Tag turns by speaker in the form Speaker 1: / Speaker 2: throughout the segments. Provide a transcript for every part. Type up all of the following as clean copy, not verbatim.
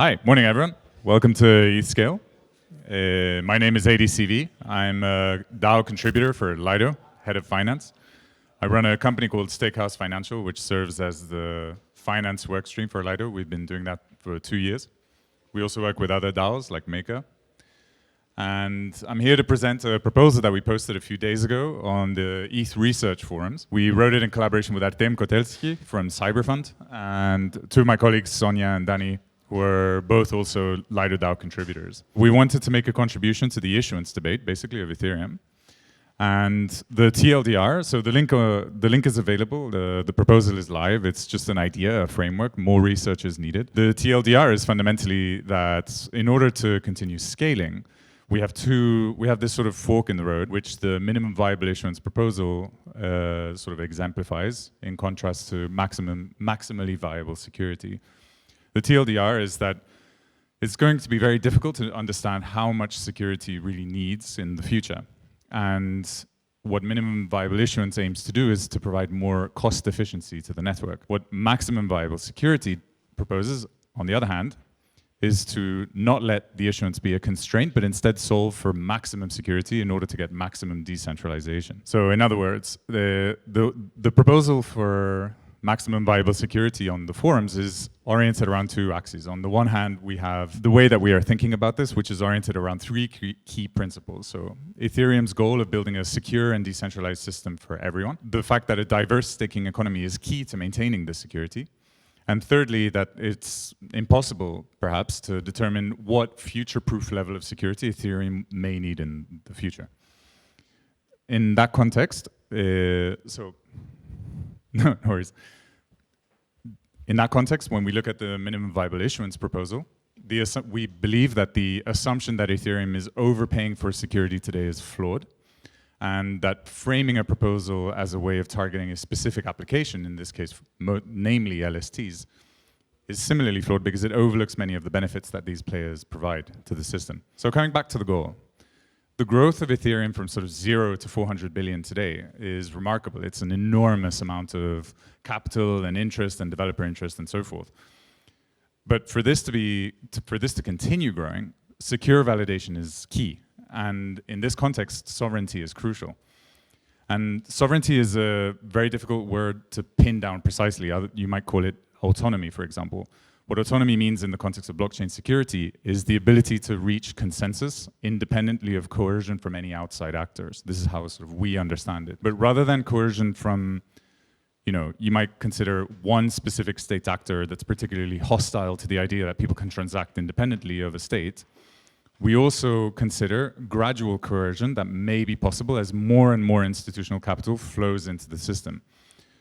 Speaker 1: Hi, morning everyone. Welcome to ETHScale. My name is ADCV. I'm a DAO contributor for Lido, head of finance. I run a company called Steakhouse Financial, which serves as the finance workstream for Lido. We've been doing that for 2 years. We also work with other DAOs like Maker. And I'm here to present a proposal that we posted a few days ago on the ETH research forums. We wrote it in collaboration with Artem from Cyberfund and two of my colleagues, Sonia and Danny, who are both also Lido DAO contributors. We wanted to make a contribution to the issuance debate, basically, of Ethereum. And the TLDR, so the link is available, the proposal is live, it's just an idea, a framework, more research is needed. The TLDR is fundamentally that in order to continue scaling, we have this sort of fork in the road, which the minimum viable issuance proposal sort of exemplifies, in contrast to maximally viable security. The TLDR is that it's going to be very difficult to understand how much security really needs in the future. And what minimum viable issuance aims to do is to provide more cost efficiency to the network. What maximum viable security proposes, on the other hand, is to not let the issuance be a constraint, but instead solve for maximum security in order to get maximum decentralization. So in other words, the proposal for maximum viable security on the forums is oriented around two axes. On the one hand, we have the way that we are thinking about this, which is oriented around three key principles. So Ethereum's goal of building a secure and decentralized system for everyone. The fact that a diverse staking economy is key to maintaining this security. And thirdly, that it's impossible, perhaps, to determine what future-proof level of security Ethereum may need in the future. In that context, no worries. In that context, when we look at the minimum viable issuance proposal, we believe that the assumption that Ethereum is overpaying for security today is flawed, and that framing a proposal as a way of targeting a specific application, in this case, namely LSTs, is similarly flawed because it overlooks many of the benefits that these players provide to the system. So coming back to the goal, the growth of Ethereum from sort of 0 to 400 billion today is remarkable. It's an enormous amount of capital and interest and developer interest and so forth. But for this to continue growing, secure validation is key. And in this context, sovereignty is crucial. And sovereignty is a very difficult word to pin down precisely. You might call it autonomy, for example. What autonomy means in the context of blockchain security is the ability to reach consensus independently of coercion from any outside actors. This is how sort of we understand it. But rather than coercion from, you might consider one specific state actor that's particularly hostile to the idea that people can transact independently of a state, we also consider gradual coercion that may be possible as more and more institutional capital flows into the system.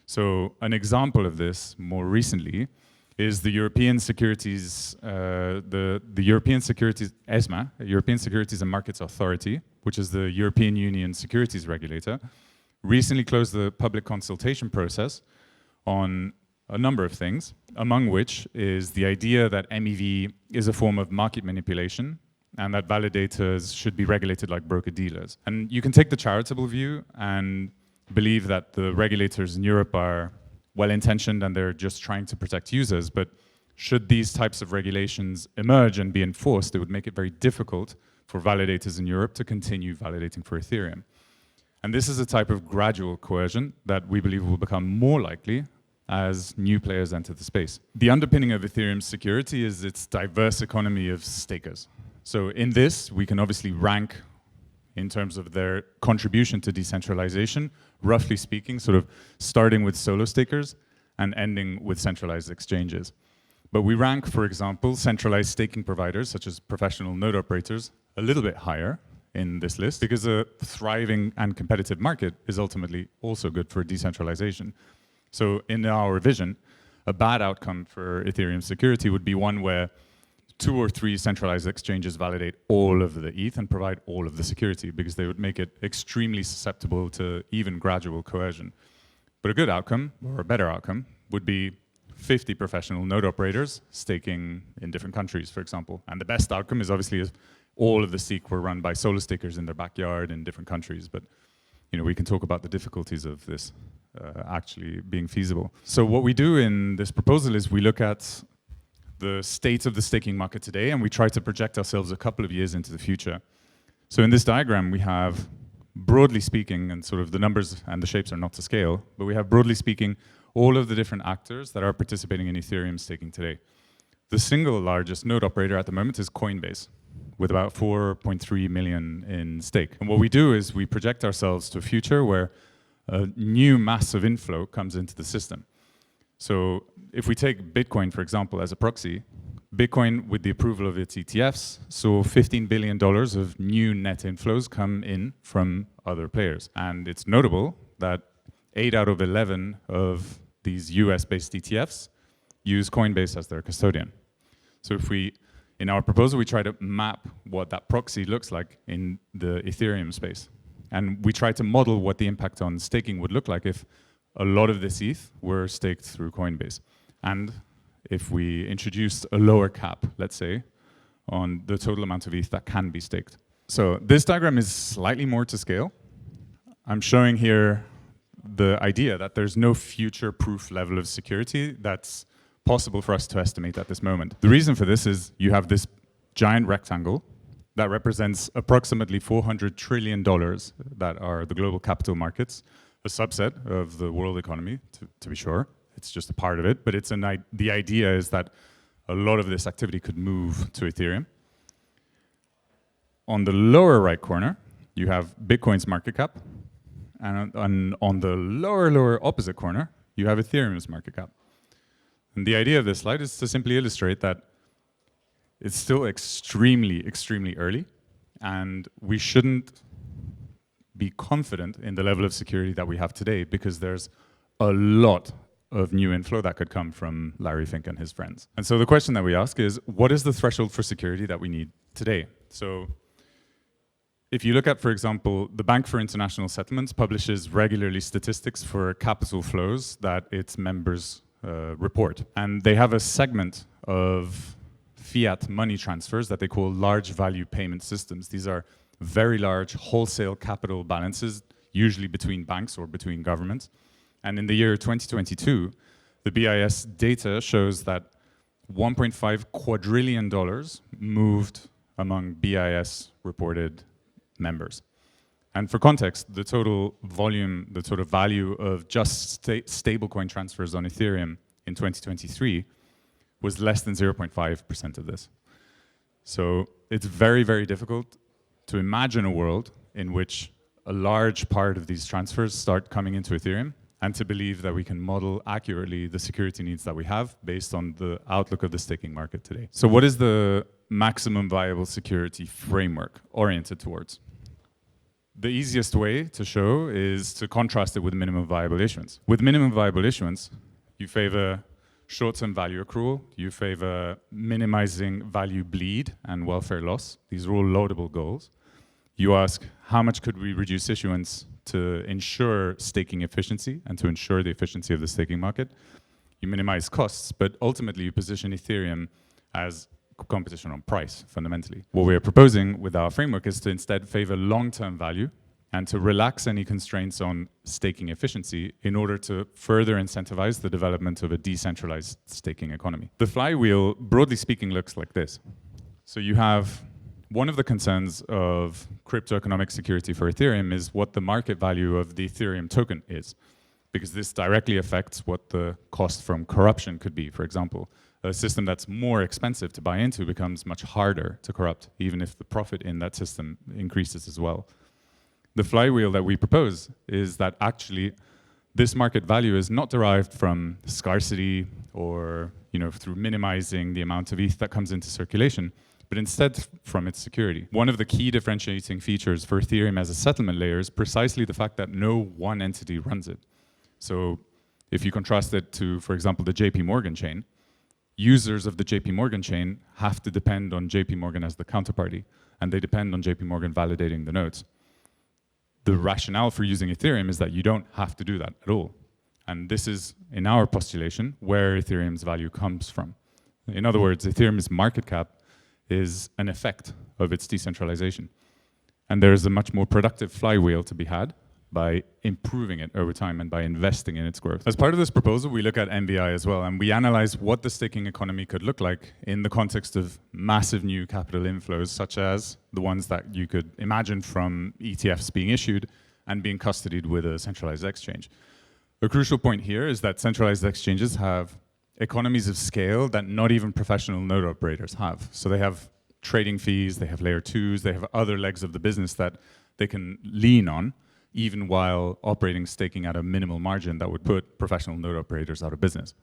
Speaker 1: So an example of this more recently is the European Securities, the European Securities ESMA, European Securities and Markets Authority, which is the European Union securities regulator, recently closed the public consultation process on a number of things, among which is the idea that MEV is a form of market manipulation and that validators should be regulated like broker-dealers. And you can take the charitable view and believe that the regulators in Europe are well-intentioned and they're just trying to protect users, but should these types of regulations emerge and be enforced, it would make it very difficult for validators in Europe to continue validating for Ethereum. And this is a type of gradual coercion that we believe will become more likely as new players enter the space. The underpinning of Ethereum's security is its diverse economy of stakers. So in this, we can obviously rank in terms of their contribution to decentralization, roughly speaking, sort of starting with solo stakers and ending with centralized exchanges. But we rank, for example, centralized staking providers, such as professional node operators, a little bit higher in this list, because a thriving and competitive market is ultimately also good for decentralization. So in our vision, a bad outcome for Ethereum security would be one where 2 or 3 centralized exchanges validate all of the ETH and provide all of the security, because they would make it extremely susceptible to even gradual coercion. But a good outcome, or a better outcome, would be 50 professional node operators staking in different countries, for example. And the best outcome is obviously if all of the stake were run by solo stakers in their backyard in different countries. But we can talk about the difficulties of this actually being feasible. So what we do in this proposal is we look at the state of the staking market today, and we try to project ourselves a couple of years into the future. So in this diagram, we have, broadly speaking, and sort of the numbers and the shapes are not to scale, but we have, broadly speaking, all of the different actors that are participating in Ethereum staking today. The single largest node operator at the moment is Coinbase, with about 4.3 million in stake. And what we do is we project ourselves to a future where a new massive inflow comes into the system. So if we take Bitcoin, for example, as a proxy, Bitcoin, with the approval of its ETFs, saw $15 billion of new net inflows come in from other players. And it's notable that 8 out of 11 of these US-based ETFs use Coinbase as their custodian. So if we, in our proposal, we try to map what that proxy looks like in the Ethereum space. And we try to model what the impact on staking would look like if a lot of this ETH were staked through Coinbase. And if we introduced a lower cap, let's say, on the total amount of ETH that can be staked. So this diagram is slightly more to scale. I'm showing here the idea that there's no future-proof level of security that's possible for us to estimate at this moment. The reason for this is you have this giant rectangle that represents approximately $400 trillion that are the global capital markets, a subset of the world economy, to be sure. It's just a part of it, but it's the idea is that a lot of this activity could move to Ethereum. On the lower right corner, you have Bitcoin's market cap, and on the lower opposite corner, you have Ethereum's market cap. And the idea of this slide is to simply illustrate that it's still extremely, extremely early, and we shouldn't be confident in the level of security that we have today because there's a lot of new inflow that could come from Larry Fink and his friends. And so the question that we ask is, what is the threshold for security that we need today? So if you look at, for example, the Bank for International Settlements publishes regularly statistics for capital flows that its members report. And they have a segment of fiat money transfers that they call large value payment systems. These are very large wholesale capital balances, usually between banks or between governments. And in the year 2022, the BIS data shows that $1.5 quadrillion moved among BIS reported members. And for context, the total volume, the total value of just stablecoin transfers on Ethereum in 2023 was less than 0.5% of this. So it's very, very difficult to imagine a world in which a large part of these transfers start coming into Ethereum and to believe that we can model accurately the security needs that we have based on the outlook of the staking market today. So what is the maximum viable security framework oriented towards? The easiest way to show is to contrast it with minimum viable issuance. With minimum viable issuance, you favor short-term value accrual, you favor minimizing value bleed and welfare loss. These are all laudable goals. You ask, how much could we reduce issuance to ensure staking efficiency and to ensure the efficiency of the staking market? You minimize costs, but ultimately you position Ethereum as competition on price, fundamentally. What we're proposing with our framework is to instead favor long-term value and to relax any constraints on staking efficiency in order to further incentivize the development of a decentralized staking economy. The flywheel, broadly speaking, looks like this. So you have one of the concerns of crypto economic security for Ethereum is what the market value of the Ethereum token is, because this directly affects what the cost from corruption could be. For example, a system that's more expensive to buy into becomes much harder to corrupt, even if the profit in that system increases as well. The flywheel that we propose is that actually this market value is not derived from scarcity or through minimizing the amount of ETH that comes into circulation, but instead from its security. One of the key differentiating features for Ethereum as a settlement layer is precisely the fact that no one entity runs it. So if you contrast it to, for example, the JP Morgan chain, users of the JP Morgan chain have to depend on JP Morgan as the counterparty, and they depend on JP Morgan validating the nodes. The rationale for using Ethereum is that you don't have to do that at all. And this is, in our postulation, where Ethereum's value comes from. In other words, Ethereum's market cap is an effect of its decentralization. And there's a much more productive flywheel to be had by improving it over time and by investing in its growth. As part of this proposal, we look at MVI as well, and we analyze what the staking economy could look like in the context of massive new capital inflows, such as the ones that you could imagine from ETFs being issued and being custodied with a centralized exchange. A crucial point here is that centralized exchanges have economies of scale that not even professional node operators have. So they have trading fees, they have layer twos, they have other legs of the business that they can lean on, even while operating staking at a minimal margin that would put professional node operators out of business.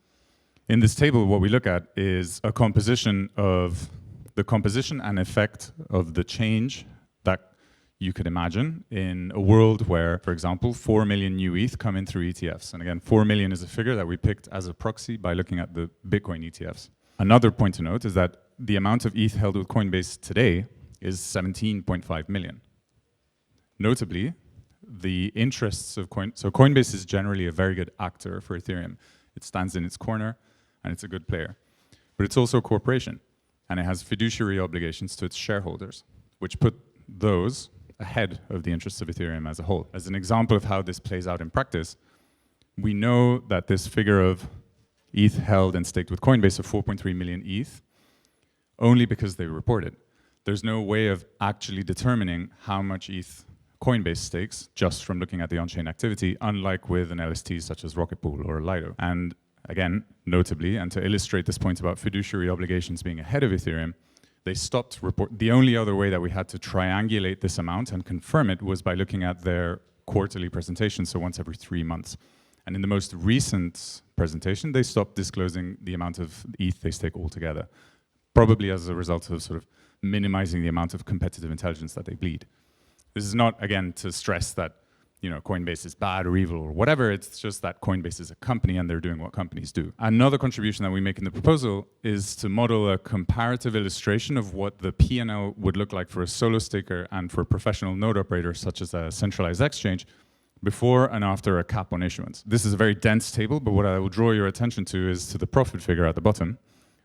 Speaker 1: In this table, what we look at is a composition of the composition and effect of the change that you could imagine in a world where, for example, 4 million new ETH come in through ETFs. And again, 4 million is a figure that we picked as a proxy by looking at the Bitcoin ETFs. Another point to note is that the amount of ETH held with Coinbase today is 17.5 million. Notably, the interests of Coinbase is generally a very good actor for Ethereum. It stands in its corner, and it's a good player. But it's also a corporation, and it has fiduciary obligations to its shareholders, which put those ahead of the interests of Ethereum as a whole. As an example of how this plays out in practice, we know that this figure of ETH held and staked with Coinbase of 4.3 million ETH, only because they report it. There's no way of actually determining how much ETH Coinbase stakes just from looking at the on-chain activity, unlike with an LST such as Rocket Pool or Lido. And again, notably, and to illustrate this point about fiduciary obligations being ahead of Ethereum, they stopped report. The only other way that we had to triangulate this amount and confirm it was by looking at their quarterly presentation, so once every 3 months. And in the most recent presentation, they stopped disclosing the amount of ETH they stake altogether, probably as a result of sort of minimizing the amount of competitive intelligence that they bleed. This is not, again, to stress that Coinbase is bad or evil or whatever. It's just that Coinbase is a company and they're doing what companies do. Another contribution that we make in the proposal is to model a comparative illustration of what the P&L would look like for a solo staker and for a professional node operator, such as a centralized exchange, before and after a cap on issuance. This is a very dense table, but what I will draw your attention to is to the profit figure at the bottom,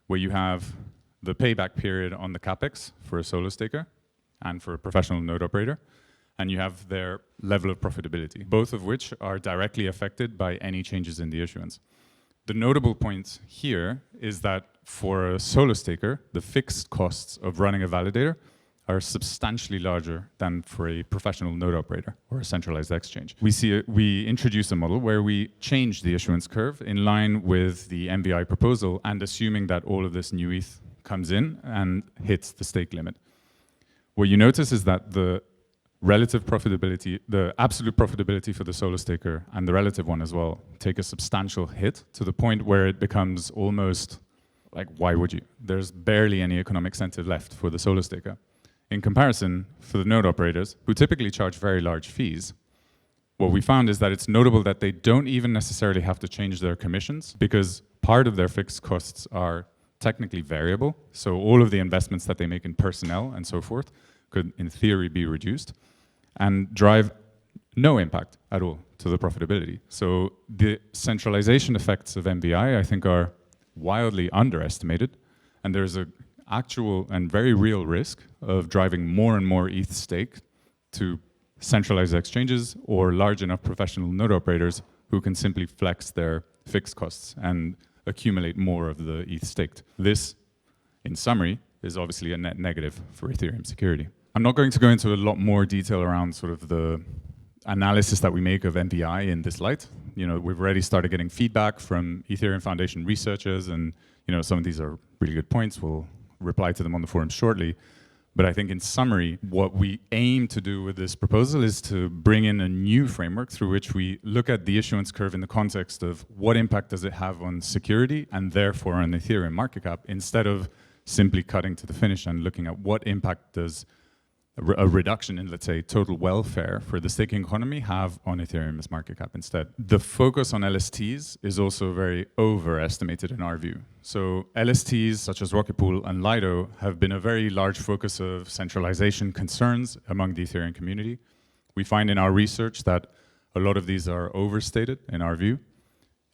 Speaker 1: where you have the payback period on the capex for a solo staker and for a professional node operator, and you have their level of profitability, both of which are directly affected by any changes in the issuance. The notable point here is that for a solo staker, the fixed costs of running a validator are substantially larger than for a professional node operator or a centralized exchange. We introduce a model where we change the issuance curve in line with the MVI proposal and assuming that all of this new ETH comes in and hits the stake limit. What you notice is that the relative profitability, the absolute profitability for the solo staker and the relative one as well, take a substantial hit to the point where it becomes almost like, why would you? There's barely any economic incentive left for the solo staker. In comparison, for the node operators, who typically charge very large fees, what we found is that it's notable that they don't even necessarily have to change their commissions because part of their fixed costs are technically variable. So all of the investments that they make in personnel and so forth could, in theory, be reduced and drive no impact at all to the profitability. So the centralization effects of MVI, I think, are wildly underestimated, and there's an actual and very real risk of driving more and more ETH stake to centralized exchanges or large enough professional node operators who can simply flex their fixed costs and accumulate more of the ETH staked. This, in summary, is obviously a net negative for Ethereum security. I'm not going to go into a lot more detail around sort of the analysis that we make of MVI in this light. We've already started getting feedback from Ethereum Foundation researchers, and some of these are really good points. We'll reply to them on the forum shortly. But I think in summary, what we aim to do with this proposal is to bring in a new framework through which we look at the issuance curve in the context of what impact does it have on security and therefore on Ethereum market cap, instead of simply cutting to the finish and looking at what impact does a reduction in, let's say, total welfare for the staking economy have on Ethereum's market cap instead. The focus on LSTs is also very overestimated in our view. So LSTs such as Rocket Pool and Lido have been a very large focus of centralization concerns among the Ethereum community. We find in our research that a lot of these are overstated in our view.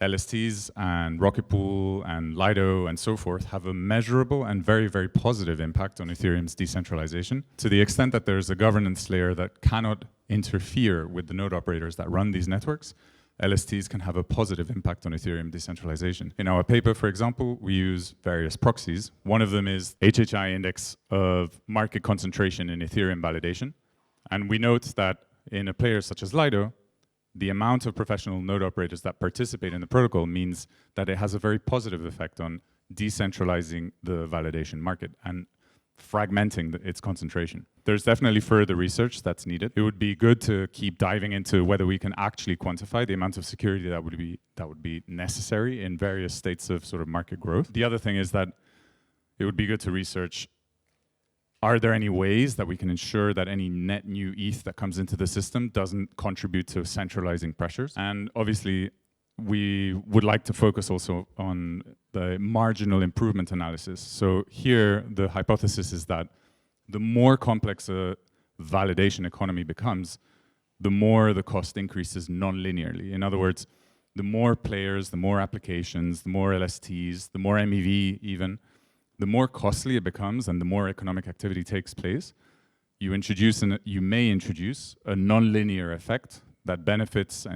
Speaker 1: LSTs and Rocket Pool and Lido and so forth have a measurable and very, very positive impact on Ethereum's decentralization, to the extent that there's a governance layer that cannot interfere with the node operators that run these networks, LSTs can have a positive impact on Ethereum decentralization. In our paper, for example, we use various proxies. One of them is HHI index of market concentration in Ethereum validation. And we note that in a player such as Lido, the amount of professional node operators that participate in the protocol means that it has a very positive effect on decentralizing the validation market and fragmenting its concentration. There's definitely further research that's needed. It would be good to keep diving into whether we can actually quantify the amount of security that would be necessary in various states of sort of market growth. The other thing is that it would be good to research, are there any ways that we can ensure that any net new ETH that comes into the system doesn't contribute to centralizing pressures? And obviously, we would like to focus also on the marginal improvement analysis. So here, the hypothesis is that the more complex a validation economy becomes, the more the cost increases non-linearly. In other words, the more players, the more applications, the more LSTs, the more MEV even, the more costly it becomes and the more economic activity takes place, you may introduce a non-linear effect that benefits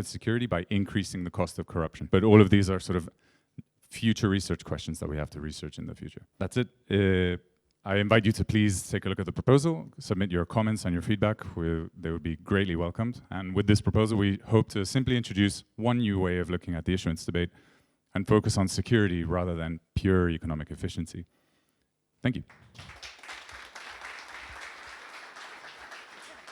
Speaker 1: security by increasing the cost of corruption. But all of these are sort of future research questions that we have to research in the future. That's it. I invite you to please take a look at the proposal, submit your comments and your feedback. They would be greatly welcomed. And with this proposal, we hope to simply introduce one new way of looking at the issuance debate and focus on security rather than pure economic efficiency. Thank you.